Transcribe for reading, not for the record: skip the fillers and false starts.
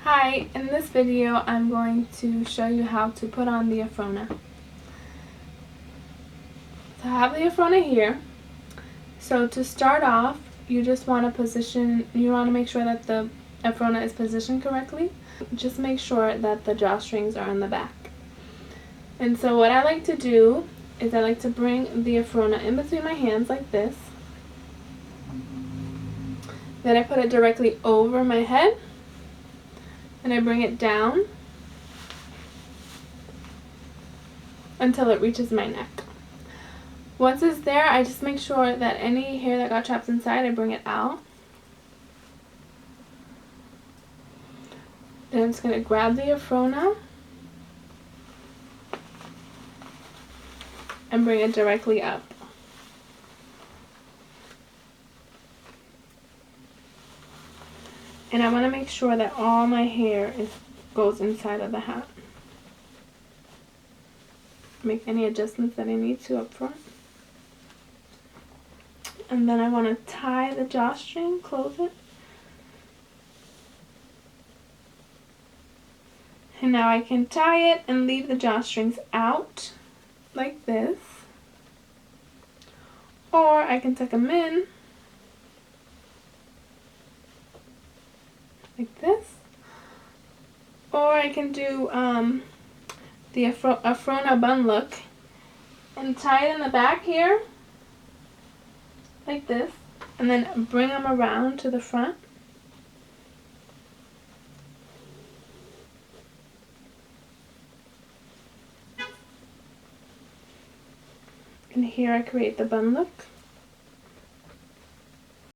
Hi, in this video I'm going to show you how to put on the Afrona. So I have the Afrona here. So to start off, you just want to make sure that the Afrona is positioned correctly. Just make sure that the drawstrings are on the back. And so what I like to do is I like to bring the Afrona in between my hands like this. Then I put it directly over my head. And I bring it down until it reaches my neck. Once it's there, I just make sure that any hair that got trapped inside, I bring it out. Then I'm just going to grab the Afrona and bring it directly up. And I want to make sure that all my hair goes inside of the hat. Make any adjustments that I need to up front. And then I want to tie the drawstring, close it. And now I can tie it and leave the drawstrings out like this. Or I can tuck them in like this. Or I can do the Afrona bun look and tie it in the back here like this, and then bring them around to the front. And here I create the bun look.